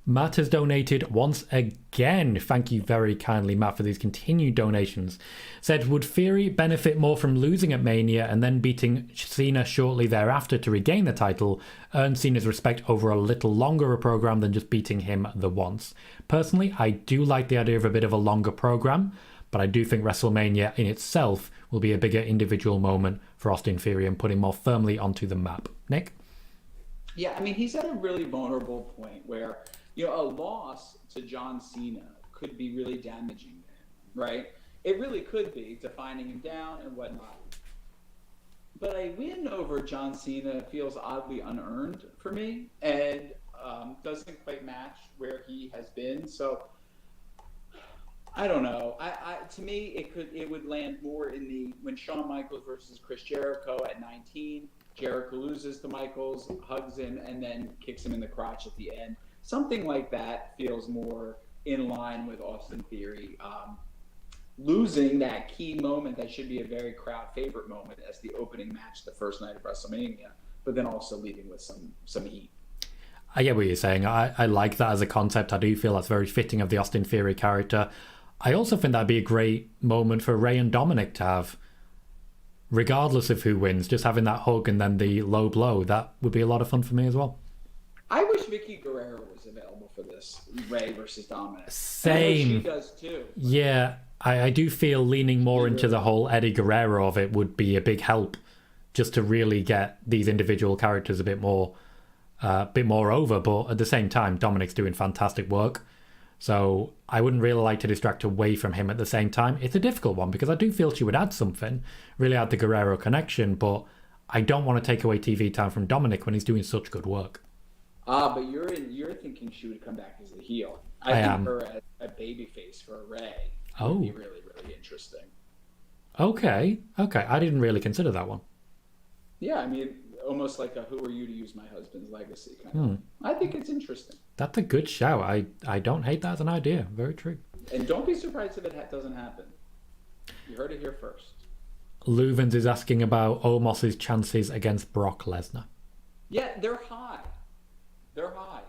Matt has donated once again. Thank you very kindly, Matt, for these continued donations. Said, would Theory benefit more from losing at Mania and then beating Cena shortly thereafter to regain the title, earn Cena's respect over a little longer a program than just beating him the once? Personally, I do like the idea of a bit of a longer program, but I do think WrestleMania in itself will be a bigger individual moment for Austin Theory and put him more firmly onto the map. Nick? Yeah, I mean, he's at a really vulnerable point where, you know, a loss to John Cena could be really damaging to him, right? It really could be, defining him down and whatnot. But a win over John Cena feels oddly unearned for me and doesn't quite match where he has been. So I don't know. To me, it would land more in the when Shawn Michaels versus Chris Jericho at 19. Jericho loses to Michaels, hugs him, and then kicks him in the crotch at the end. Something like that feels more in line with Austin Theory. Losing that key moment that should be a very crowd favorite moment as the opening match the first night of WrestleMania, but then also leaving with some heat. I get what you're saying. I like that as a concept. I do feel that's very fitting of the Austin Theory character. I also think that'd be a great moment for Rey and Dominic to have, regardless of who wins, just having that hug and then the low blow. That would be a lot of fun for me as well. I wish Vicky Guerrero was available for this Rey versus Dominic. Same. She does too. Yeah, I do feel leaning more into the whole Eddie Guerrero of it would be a big help, just to really get these individual characters a bit more over. But at the same time, Dominic's doing fantastic work, so I wouldn't really like to distract away from him at the same time. It's a difficult one because I do feel she would add something, really add the Guerrero connection, but I don't want to take away TV time from Dominic when he's doing such good work. But you're thinking she would come back as a heel. I think her as a babyface for a Rey would be really, really interesting. Okay. I didn't really consider that one. Yeah, I mean, almost like a who are you to use my husband's legacy kind of. I think it's interesting. That's a good shout. I don't hate that as an idea. Very true. And don't be surprised if it doesn't happen. You heard it here first. Luvens is asking about Omos's chances against Brock Lesnar. Yeah, they're high. They're high.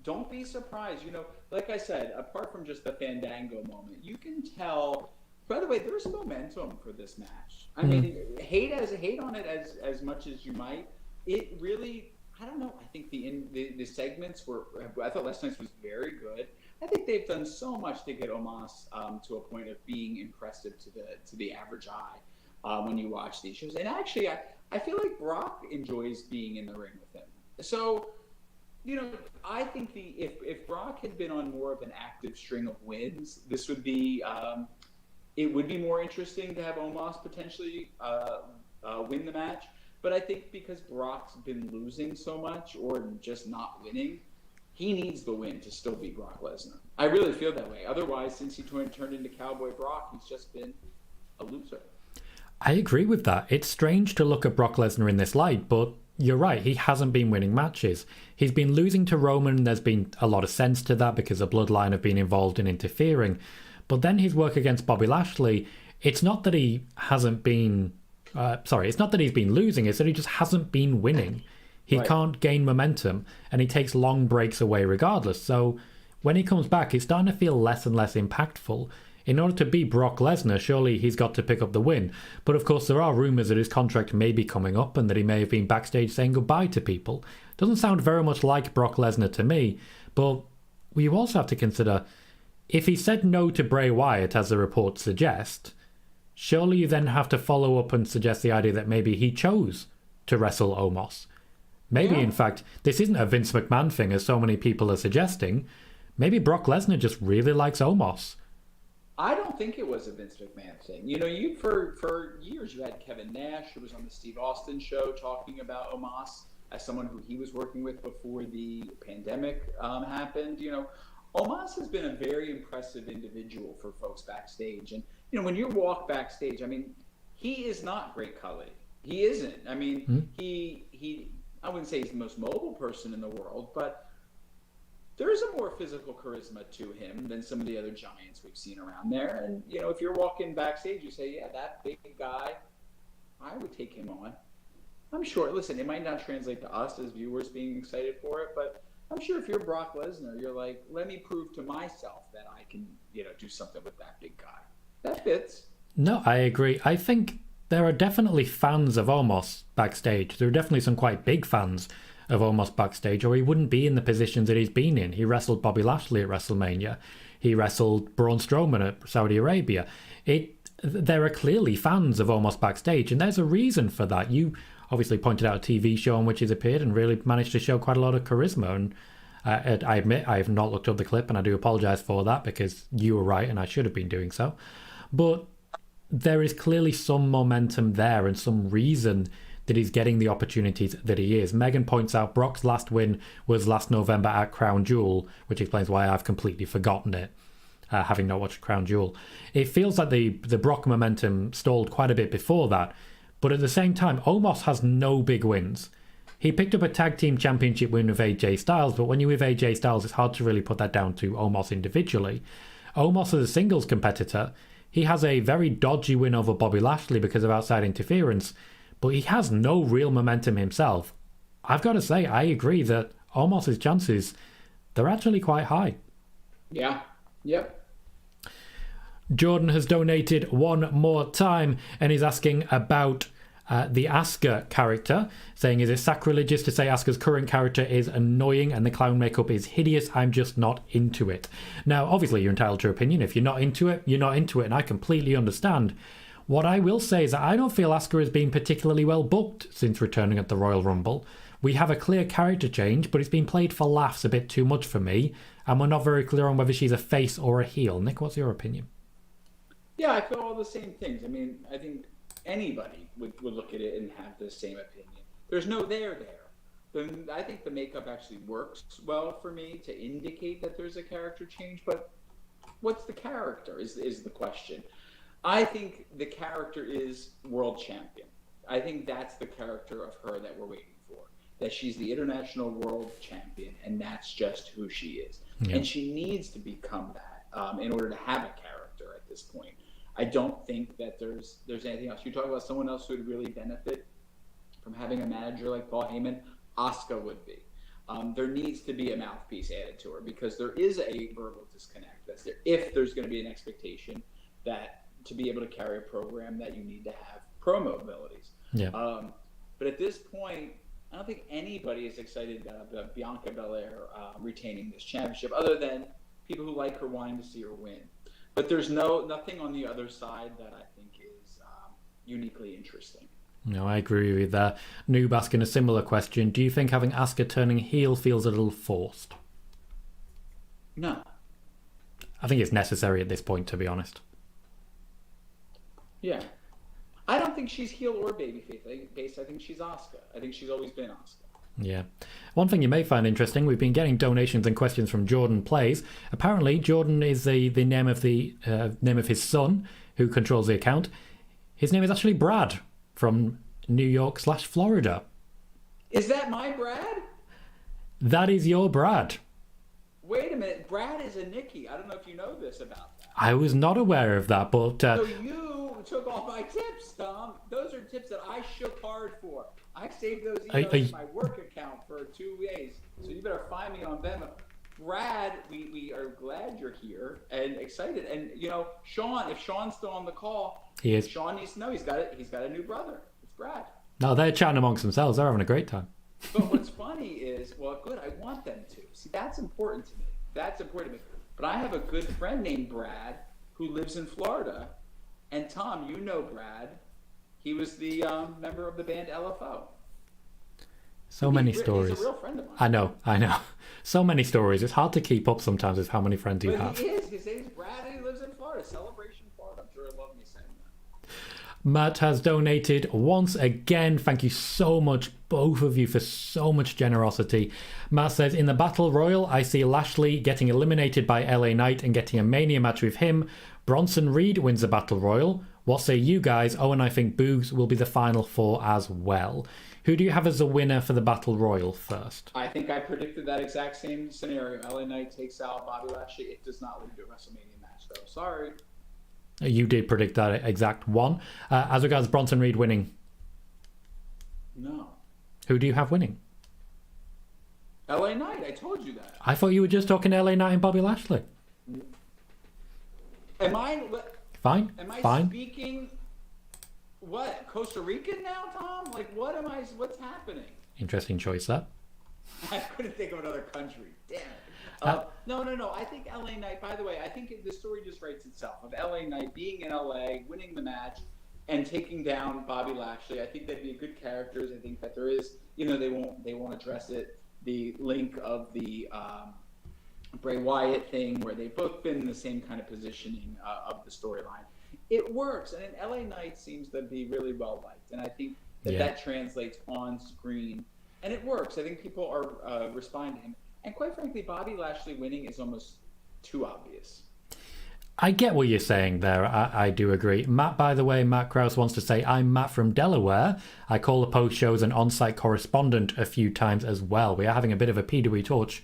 Don't be surprised. You know, like I said, apart from just the Fandango moment, you can tell. By the way, there's momentum for this match. I mean, hate on it as much as you might. It really, I don't know. I think the segments were. I thought last night's was very good. I think they've done so much to get Omos to a point of being impressive to the average eye. when you watch these shows. And actually, I feel like Brock enjoys being in the ring with him. So, I think if Brock had been on more of an active string of wins, this would be it would be more interesting to have Omos potentially win the match. But I think because Brock's been losing so much or just not winning, he needs the win to still beat Brock Lesnar. I really feel that way. Otherwise, since he turned into Cowboy Brock, he's just been a loser. I agree with that. It's strange to look at Brock Lesnar in this light, but you're right, he hasn't been winning matches. He's been losing to Roman, and there's been a lot of sense to that because the Bloodline have been involved in interfering. But then his work against Bobby Lashley, it's not that he hasn't been... it's not that he's been losing, it's that he just hasn't been winning. He can't gain momentum, and he takes long breaks away regardless. So when he comes back, it's starting to feel less and less impactful. In order to beat Brock Lesnar, surely he's got to pick up the win. But of course, there are rumours that his contract may be coming up and that he may have been backstage saying goodbye to people. Doesn't sound very much like Brock Lesnar to me, but you also have to consider, if he said no to Bray Wyatt, as the reports suggest, surely you then have to follow up and suggest the idea that maybe he chose to wrestle Omos. Maybe, in fact, this isn't a Vince McMahon thing, as so many people are suggesting. Maybe Brock Lesnar just really likes Omos. I don't think it was a Vince McMahon thing. You for years you had Kevin Nash, who was on the Steve Austin show, talking about Omos as someone who he was working with before the pandemic happened. Omos has been a very impressive individual for folks backstage. And, when you walk backstage, he is not Great Khali. He isn't. He I wouldn't say he's the most mobile person in the world, but there is a more physical charisma to him than some of the other giants we've seen around there. And, if you're walking backstage, you say, yeah, that big guy, I would take him on. I'm sure, listen, it might not translate to us as viewers being excited for it, but I'm sure if you're Brock Lesnar, you're like, let me prove to myself that I can, do something with that big guy. That fits. No, I agree. I think there are definitely fans of Omos backstage. There are definitely some quite big fans of Omos backstage, or he wouldn't be in the positions that he's been in. He wrestled Bobby Lashley at WrestleMania. He wrestled Braun Strowman at Saudi Arabia. There are clearly fans of Omos backstage, and there's a reason for that. You obviously pointed out a TV show on which he's appeared and really managed to show quite a lot of charisma. And I admit I have not looked up the clip, and I do apologise for that because you were right and I should have been doing so. But there is clearly some momentum there and some reason that he's getting the opportunities that he is. Megan points out Brock's last win was last November at Crown Jewel, which explains why I've completely forgotten it, having not watched Crown Jewel. It feels like the Brock momentum stalled quite a bit before that, but at the same time, Omos has no big wins. He picked up a tag team championship win with AJ Styles, but when you're with AJ Styles, it's hard to really put that down to Omos individually. Omos as a singles competitor, he has a very dodgy win over Bobby Lashley because of outside interference, but he has no real momentum himself. I've got to say, I agree that Omos' chances, they're actually quite high. Yeah. Yep. Jordan has donated one more time and is asking about the Asuka character, saying, is it sacrilegious to say Asuka's current character is annoying and the clown makeup is hideous? I'm just not into it. Now, obviously, you're entitled to your opinion. If you're not into it, you're not into it, and I completely understand. What I will say is that I don't feel Asuka has been particularly well booked since returning at the Royal Rumble. We have a clear character change, but it's been played for laughs a bit too much for me, and we're not very clear on whether she's a face or a heel. Nick, what's your opinion? Yeah, I feel all the same things. I think anybody would look at it and have the same opinion. There's no there. I think the makeup actually works well for me to indicate that there's a character change, but what's the character is the question. I think the character is world champion. I think that's the character of her that we're waiting for, that she's the international world champion, and that's just who she is. Yeah. And she needs to become that in order to have a character at this point. I don't think that there's anything else. You talk about someone else who would really benefit from having a manager like Paul Heyman, Asuka would be. There needs to be a mouthpiece added to her because there is a verbal disconnect. That's there. If there's going to be an expectation that to be able to carry a program that you need to have promo abilities. Yeah. But at this point, I don't think anybody is excited about Bianca Belair retaining this championship other than people who like her wanting to see her win. But there's nothing on the other side that I think is uniquely interesting. No, I agree with you there. Noob asking a similar question. Do you think having Asuka turning heel feels a little forced? No. I think it's necessary at this point, to be honest. Yeah. I don't think she's heel or babyface. I think she's Asuka. I think she's always been Asuka. Yeah. One thing you may find interesting, we've been getting donations and questions from Jordan Plays. Apparently, Jordan is the name of his son, who controls the account. His name is actually Brad, from New York/Florida. Is that my Brad? That is your Brad. Wait a minute. Brad is a Nikki. I don't know if you know this about that. I was not aware of that, but... So you took all my tips, Tom. Those are tips that I shook hard for. I saved those emails in my work account for 2 days. So you better find me on Venmo. Brad, we are glad you're here and excited. And, Sean, if Sean's still on the call, he is. Sean needs to know he's got a new brother. It's Brad. No, they're chatting amongst themselves. They're having a great time. But what's funny is, well, good, I want them to. See, that's important to me. But I have a good friend named Brad who lives in Florida. And Tom, you know Brad. He was the member of the band LFO. So many stories. He's a real friend of mine. I know. So many stories. It's hard to keep up sometimes with how many friends you have. He is. His name's Brad and he lives in Florida. Celebration, Florida. I'm sure he'll love me saying that. Matt has donated once again. Thank you so much, both of you, for so much generosity. Matt says, in the Battle Royal, I see Lashley getting eliminated by LA Knight and getting a Mania match with him. Bronson Reed wins the Battle Royal. What say you guys? Oh, and I think Boogs will be the final four as well. Who do you have as the winner for the Battle Royal first? I think I predicted that exact same scenario. LA Knight takes out Bobby Lashley. It does not lead to a WrestleMania match, though. Sorry. You did predict that exact one. As regards Bronson Reed winning? No. Who do you have winning? LA Knight. I told you that. I thought you were just talking LA Knight and Bobby Lashley. Am I... Fine. Am I fine. speaking... What? Costa Rican now, Tom? Like, what's happening? Interesting choice, that. I couldn't think of another country. Damn it. No. I think LA Knight, by the way, I think the story just writes itself. Of LA Knight being in LA, winning the match, and taking down Bobby Lashley. I think they'd be good characters. I think that there is, they won't address it. The link of the Bray Wyatt thing, where they've both been in the same kind of positioning of the storyline. It works, and LA Knight seems to be really well liked, and I think that translates on screen, and it works. I think people are responding to him, and quite frankly, Bobby Lashley winning is almost too obvious. I get what you're saying there. I do agree. Matt, by the way, Matt Krause wants to say, I'm Matt from Delaware. I call the post shows an on-site correspondent a few times as well. We are having a bit of a PWTorch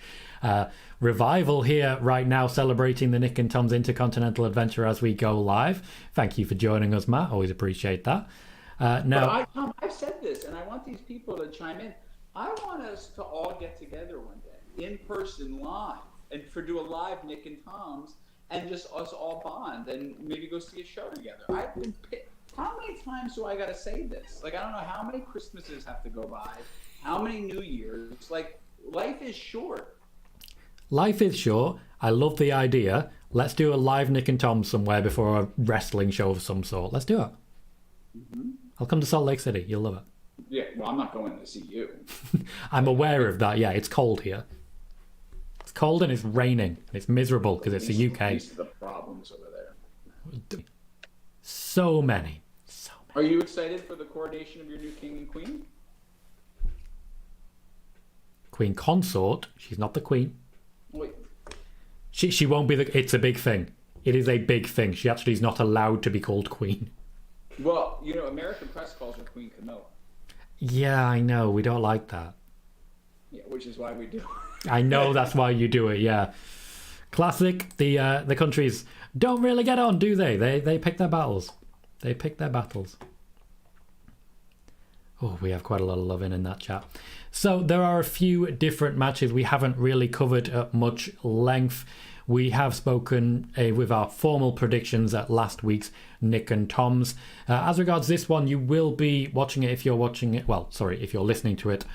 revival here right now, celebrating the Nick and Tom's Intercontinental adventure as we go live. Thank you for joining us, Matt. Always appreciate that. Now, Tom, I've said this, and I want these people to chime in. I want us to all get together one day, in person, live, and do a live Nick and Tom's, and just us all bond, and maybe go see a show together. I've been how many times do I got to say this? Like, I don't know how many Christmases have to go by, how many New Years. Like, life is short. Life is short. I love the idea. Let's do a live Nick and Tom somewhere before a wrestling show of some sort. Let's do it. Mm-hmm. I'll come to Salt Lake City. You'll love it. Yeah, well, I'm not going to see you. I'm aware of that. Yeah, it's cold here. It's cold and it's raining. And it's miserable because it's the UK. These are the problems over there. So many. Are you excited for the coronation of your new king and queen? Queen consort. She's not the queen. Wait. She won't be the... It's a big thing. It is a big thing. She actually is not allowed to be called queen. Well, American press calls her Queen Camilla. Yeah, I know. We don't like that. Yeah, which is why we do. I know that's why you do it, yeah. Classic. The countries don't really get on, do they? They pick their battles. They pick their battles. Oh, we have quite a lot of love in that chat. So there are a few different matches we haven't really covered at much length. We have spoken with our formal predictions at last week's Nick and Tom's. As regards this one, you will be watching it if you're watching it. Well, sorry, if you're listening to it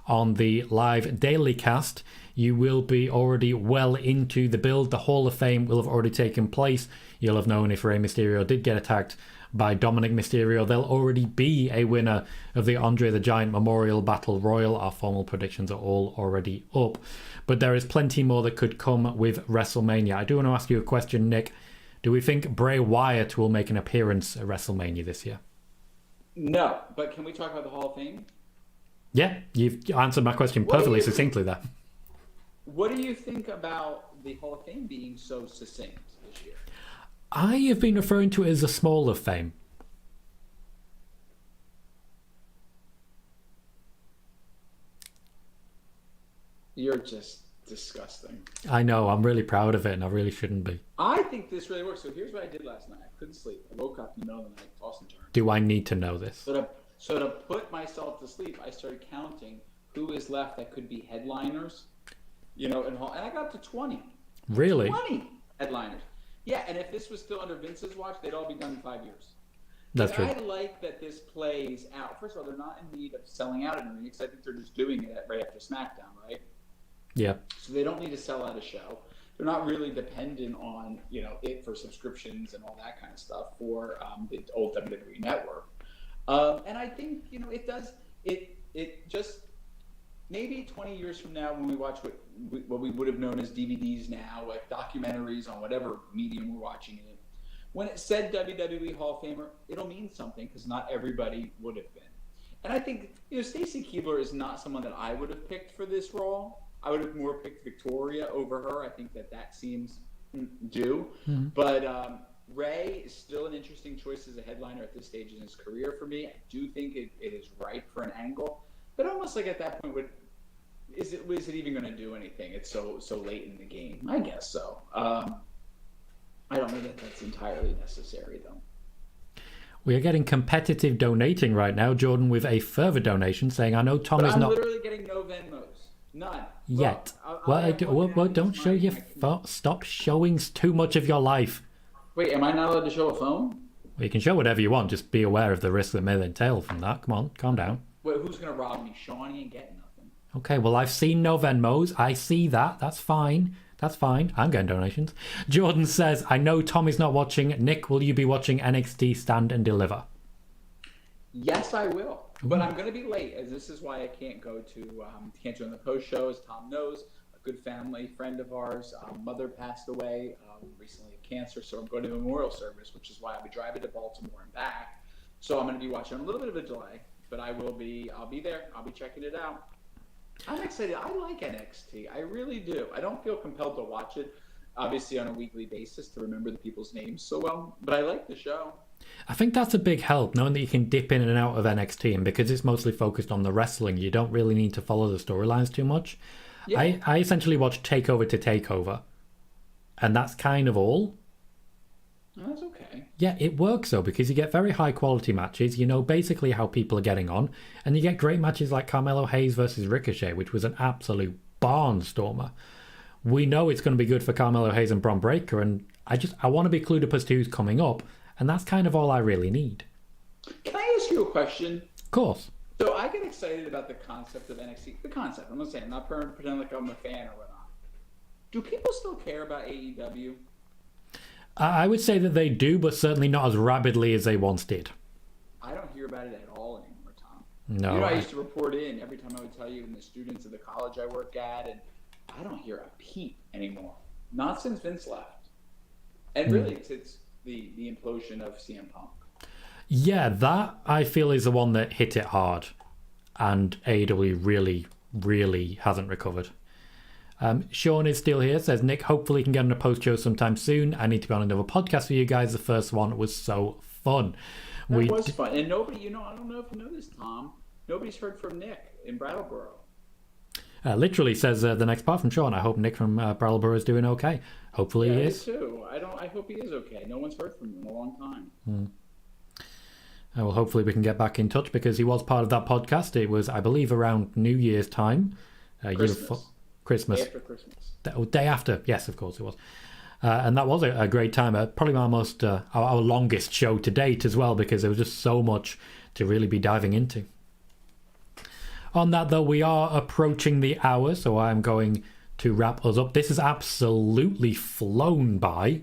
on the live daily cast, you will be already well into the build. The Hall of Fame will have already taken place. You'll have known if Rey Mysterio did get attacked by Dominic Mysterio. There'll already be a winner of the Andre the Giant Memorial Battle Royal. Our formal predictions are all already up. But there is plenty more that could come with WrestleMania. I do want to ask you a question, Nick. Do we think Bray Wyatt will make an appearance at WrestleMania this year? No, but can we talk about the Hall of Fame? Yeah, you've answered my question perfectly succinctly there. What do you think about the Hall of Fame being so succinct this year? I have been referring to it as a Small of Fame. You're just disgusting. I know, I'm really proud of it, and I really shouldn't be. I think this really works. So here's what I did last night. I couldn't sleep. I woke up in the middle of the night, tossed and turned. Do I need to know this? So to put myself to sleep, I started counting who is left that could be headliners, and I got to 20. Really? 20 headliners. Yeah, and if this was still under Vince's watch, they'd all be done in 5 years. That's true. I like that this plays out. First of all, they're not in need of selling out anything, because I think they're just doing it right after SmackDown, right? Yeah. So they don't need to sell out a show. They're not really dependent on, it for subscriptions and all that kind of stuff for the old WWE network. And I think, it just maybe 20 years from now when we watch what we would have known as DVDs now, like documentaries on whatever medium we're watching it, when it said WWE Hall of Famer, it'll mean something because not everybody would have been. And I think, Stacy Keibler is not someone that I would have picked for this role. I would have more picked Victoria over her. I think that seems due. Mm-hmm. But Ray is still an interesting choice as a headliner at this stage in his career for me. I do think it is ripe for an angle. But almost like at that point, is it even going to do anything? It's so late in the game. I guess so. I don't know that that's entirely necessary, though. We are getting competitive donating right now. Jordan with a further donation saying, I know Tom is not... I'm literally getting no Venmos. None. Yet. Well, don't show your... Stop showing too much of your life. Wait, am I not allowed to show a phone? Well, you can show whatever you want. Just be aware of the risks that may entail from that. Come on, calm down. Wait, who's going to rob me? Shawnee ain't getting nothing. Okay, well, I've seen no Venmos. I see that. That's fine. That's fine. I'm getting donations. Jordan says, I know Tom is not watching. Nick, will you be watching NXT Stand and Deliver? Yes, I will. But I'm going to be late, as this is why I can't go to, can't join the post show. As Tom knows, a good family friend of ours, mother passed away recently of cancer, so I'm going to a memorial service, which is why I'll be driving to Baltimore and back. So I'm going to be watching a little bit of a delay, but I'll be there. I'll be checking it out. I'm excited. I like NXT. I really do. I don't feel compelled to watch it, obviously, on a weekly basis to remember the people's names so well, but I like the show. I think that's a big help, knowing that you can dip in and out of NXT, and because it's mostly focused on the wrestling, you don't really need to follow the storylines too much. Yeah. I essentially watch Takeover to Takeover, and that's kind of all. That's okay. Yeah, it works though, because you get very high quality matches, you know basically how people are getting on, and you get great matches like Carmelo Hayes versus Ricochet, which was an absolute barnstormer. We know it's going to be good for Carmelo Hayes and Bron Breakker, and I want to be clued up as to who's coming up, and that's kind of all I really need. Can I ask you a question? Of course. So I get excited about the concept of NXT. The concept, I'm not saying, I'm not pretending like I'm a fan or whatnot. Do people still care about AEW? I would say that they do, but certainly not as rabidly as they once did. I don't hear about it at all anymore, Tom. No. I used to report in every time I would tell you and the students of the college I work at, and I don't hear a peep anymore. Not since Vince left. And really, it's the implosion of CM Punk. Yeah, that I feel is the one that hit it hard, and AEW really, really hasn't recovered. Sean is still here, says, Nick, hopefully can get on a post show sometime soon. I need to be on another podcast for you guys. The first one was so fun. It was fun. And nobody, I don't know if you know this, Tom, nobody's heard from Nick in Brattleboro. Literally says the next part from Sean, I hope Nick from Brattleboro is doing okay. Hopefully he is. I do too. I hope he is okay. No one's heard from him in a long time. Well, hopefully we can get back in touch, because he was part of that podcast. It was, I believe, around New Year's time. Christmas. Day after Christmas. Day after. Yes, of course it was. And that was a great time. Probably our most, our longest show to date as well, because there was just so much to really be diving into. On that, though, we are approaching the hour, so I'm going to wrap us up. This has absolutely flown by.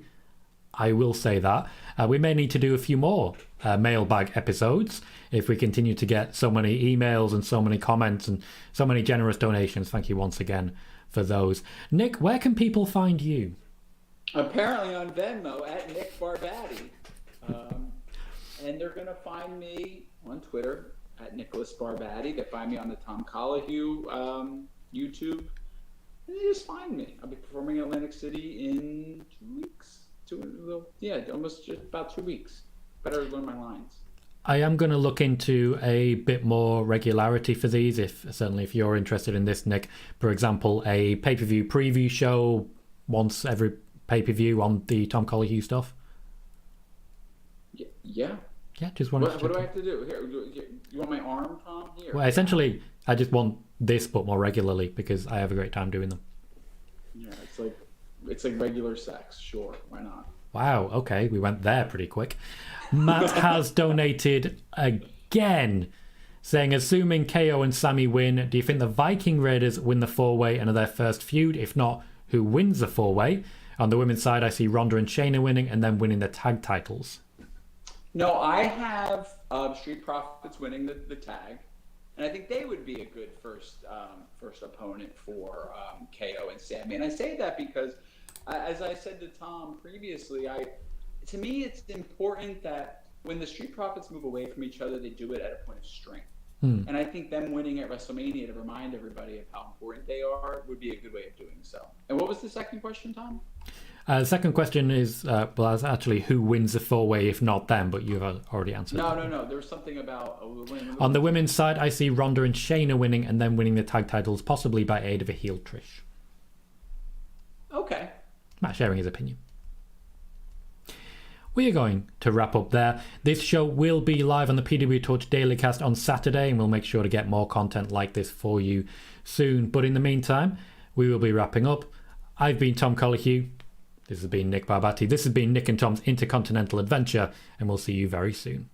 I will say that. We may need to do a few more mailbag episodes if we continue to get so many emails and so many comments and so many generous donations. Thank you once again for those. Nick, where can people find you? Apparently on Venmo at Nick Barbati. And they're going to find me on Twitter at Nicholas Barbati. They find me on the Tom Colohue YouTube. And they just find me. I'll be performing in Atlantic City in 2 weeks. Almost just about 2 weeks. Better learn my lines. I am going to look into a bit more regularity for these, certainly if you're interested in this, Nick. For example, a pay-per-view preview show once every pay-per-view on the Tom Colohue stuff. Yeah. Yeah, just want. What do I have to do? Here, you want my arm, Tom? Here. Well, essentially, I just want this, but more regularly, because I have a great time doing them. Yeah, it's like regular sex. Sure, why not? Wow. Okay, we went there pretty quick. Matt has donated again, saying, assuming KO and Sammy win, do you think the Viking Raiders win the 4-way and are their first feud? If not, who wins the 4-way? On the women's side, I see Ronda and Shayna winning and then winning the tag titles. No, I have Street Profits winning the tag, and I think they would be a good first opponent for KO and Sammy. And I say that because, as I said to Tom previously, to me it's important that when the Street Profits move away from each other, they do it at a point of strength. And I think them winning at WrestleMania to remind everybody of how important they are would be a good way of doing so. And what was the second question, Tom? The second question is, actually who wins the 4-way if not them, but you've already answered. No. There was something about... On the women's side, I see Ronda and Shayna winning and then winning the tag titles, possibly by aid of a heel Trish. Okay. Matt sharing his opinion. We are going to wrap up there. This show will be live on the PWTorch Daily Cast on Saturday, and we'll make sure to get more content like this for you soon. But in the meantime, we will be wrapping up. I've been Tom Colohue. This has been Nick Barbati. This has been Nick and Tom's Intercontinental Adventure, and we'll see you very soon.